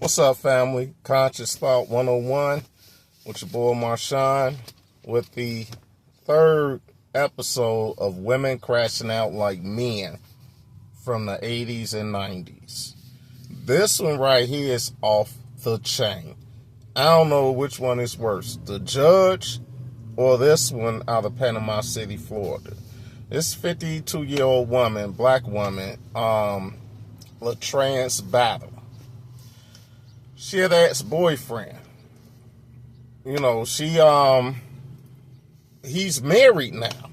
What's up, family? Conscious Thought 101 with your boy Marshawn with the third episode of Women Crashing Out Like Men from the 80s and 90s. This one right here is off the chain. I don't know which one is worse, the Judge or this one out of Panama City, Florida. This 52-year-old woman, black woman, Lattrance battle. She had an ex-boyfriend. He's married now.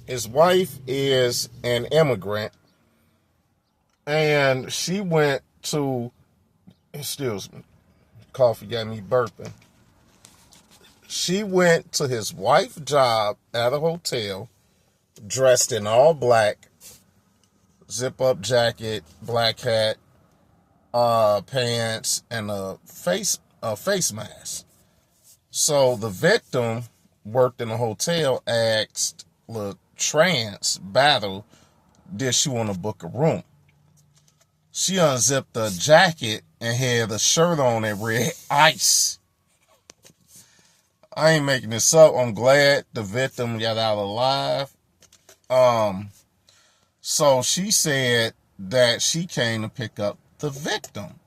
His wife is an immigrant. And she went to, excuse me, coffee got me burping. She went to his wife's job at a hotel, dressed in all black, zip-up jacket, black hat, pants, and a face mask. So the victim worked in a hotel, asked Lattrance battle, did she want to book a room? She unzipped the jacket and had a shirt on that read ICE. I ain't making this up. I'm glad the victim got out alive. So she said that she came to pick up the victim,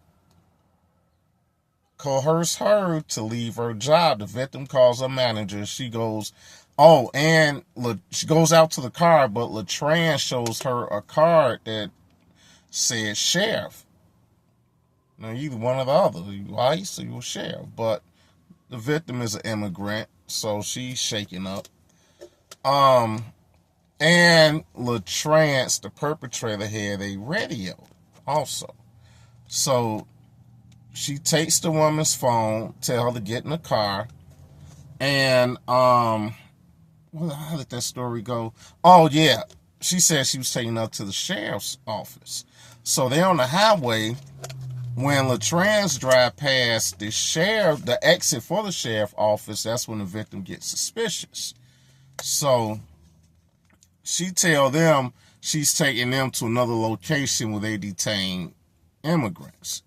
coerced her to leave her job. The victim calls her manager. She goes, she goes out to the car, but Lattrance shows her a card that said sheriff. Now, either one or the other. You ICE or you a sheriff. But the victim is an immigrant, so she's shaking up. And Lattrance, the perpetrator, had a radio also. So she takes the woman's phone, tell her to get in the car, and how did that story go? Oh yeah, she said she was taking her to the sheriff's office. So they're on the highway. When Lattrance drive past the exit for the sheriff's office, that's when the victim gets suspicious. So she tell them she's taking them to another location where they detain immigrants.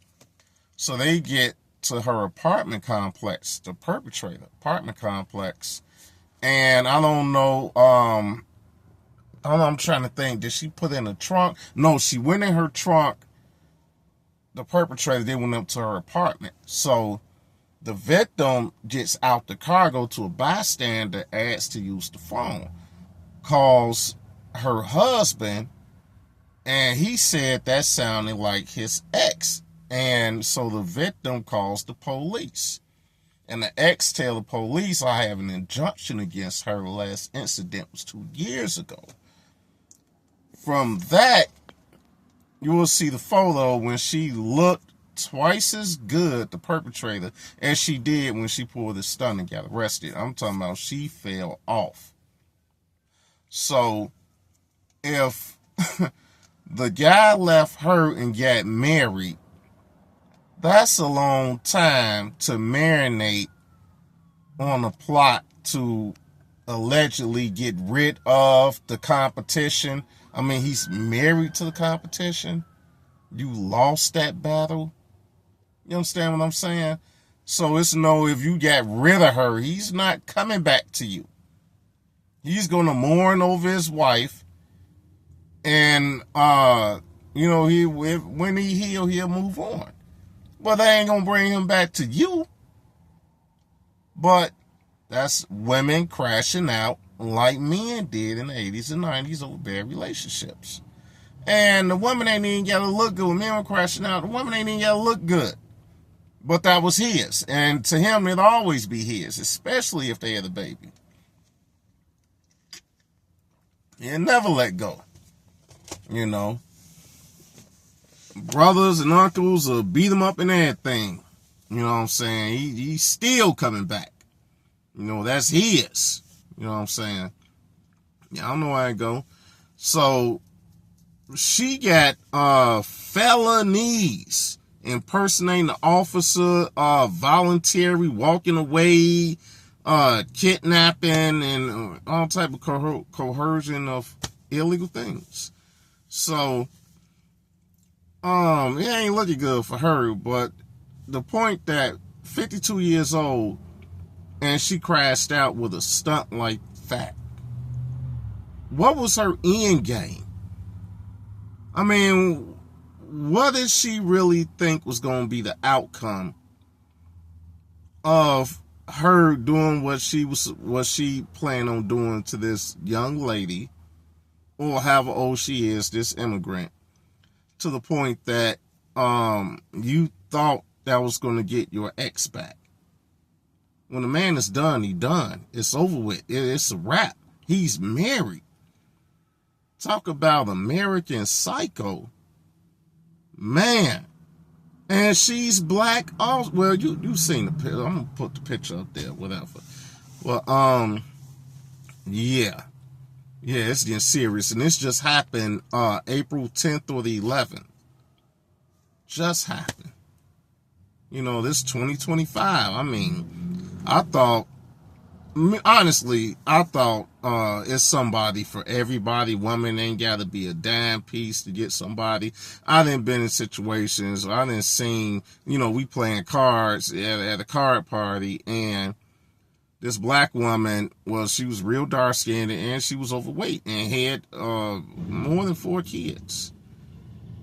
So they get to her apartment complex, the perpetrator apartment complex. And I don't know, I'm trying to think, did she put in a trunk? No, she went in her trunk. The perpetrator, they went up to her apartment. So the victim gets out the car, go to a bystander, asks to use the phone, calls her husband, and he said that sounded like his ex. And so the victim calls the police. And the ex tell the police, I have an injunction against her. The last incident was 2 years ago. From that, you will see the photo when she looked twice as good, the perpetrator, as she did when she pulled the stunt and got arrested. I'm talking about she fell off. So if the guy left her and got married, that's a long time to marinate on a plot to allegedly get rid of the competition. I mean, he's married to the competition. You lost that battle. You understand what I'm saying? So it's no, if you got rid of her, he's not coming back to you. He's going to mourn over his wife. And, when he heal, he'll move on. Well, they ain't going to bring him back to you. But that's women crashing out like men did in the 80s and 90s over bad relationships. And the woman ain't even got to look good. When men were crashing out, the woman ain't even got to look good. But that was his. And to him, it'll always be his, especially if they had a baby. He'll never let go. Brothers and uncles will beat him up and everything. You know what I'm saying? He's still coming back. That's his. You know what I'm saying? Yeah, I don't know where I go. So she got felonies, impersonating the officer, voluntary walking away, kidnapping, and all type of coercion of illegal things. So it ain't looking good for her, but the point that 52 years old and she crashed out with a stunt like that. What was her end game? I mean, what did she really think was going to be the outcome of her doing what she planned on doing to this young lady, or however old she is, this immigrant, to the point that you thought that was going to get your ex back? When the man is done, he done. It's over with. It's a wrap. He's married. Talk about American Psycho. Man. And she's black also. Well, you've seen the picture. I'm going to put the picture up there, whatever. Well, yeah. Yeah, it's getting serious. And this just happened April 10th or the 11th. Just happened. You know, this 2025. I mean, I thought, honestly, it's somebody for everybody. Women ain't got to be a dime piece to get somebody. I done been in situations, I done seen, you know, we playing cards at a card party, and this black woman, well, she was real dark skinned and she was overweight and had more than 4 kids.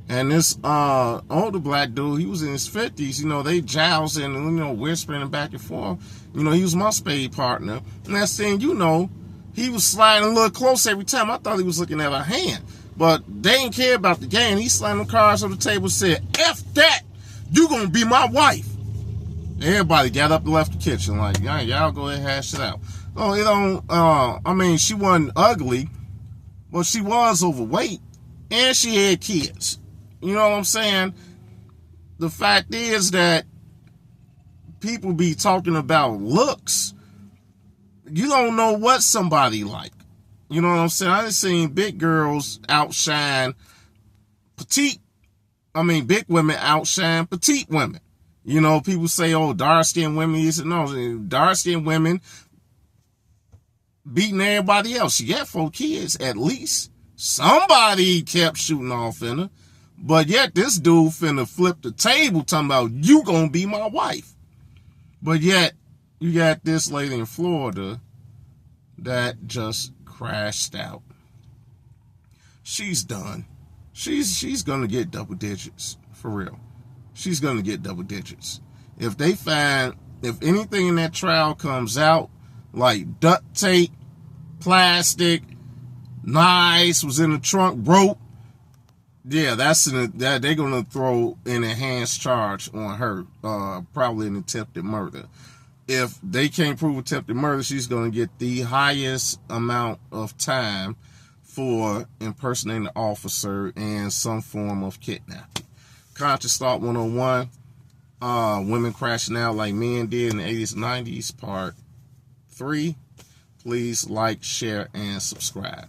And this older black dude, he was in his 50s, you know, they jousting and, you know, whispering back and forth. You know, he was my spade partner. And that thing, you know, he was sliding a little close every time. I thought he was looking at her hand. But they didn't care about the game. He slammed the cards on the table and said, F that! You gonna be my wife! Everybody got up and left the kitchen like, y'all go ahead and hash it out. Oh, you know, I mean, she wasn't ugly, but she was overweight. And she had kids. You know what I'm saying? The fact is that people be talking about looks. You don't know what somebody like. You know what I'm saying? I done seen big girls outshine big women outshine petite women. You know, people say, oh, dark-skinned women. No, dark-skinned women beating everybody else. She got 4 kids, at least. Somebody kept shooting off in her. But yet this dude finna flip the table talking about, you gonna be my wife. But yet you got this lady in Florida that just crashed out. She's done. She's gonna get double digits, for real. She's gonna get double digits. If anything in that trial comes out, like duct tape, plastic, knives was in the trunk, broke, yeah, they're gonna throw an enhanced charge on her, probably an attempted murder. If they can't prove attempted murder, she's gonna get the highest amount of time for impersonating the officer and some form of kidnapping. Conscious Thought 101, women crashing out like men did in the 80s and 90s, part 3. Please like, share, and subscribe.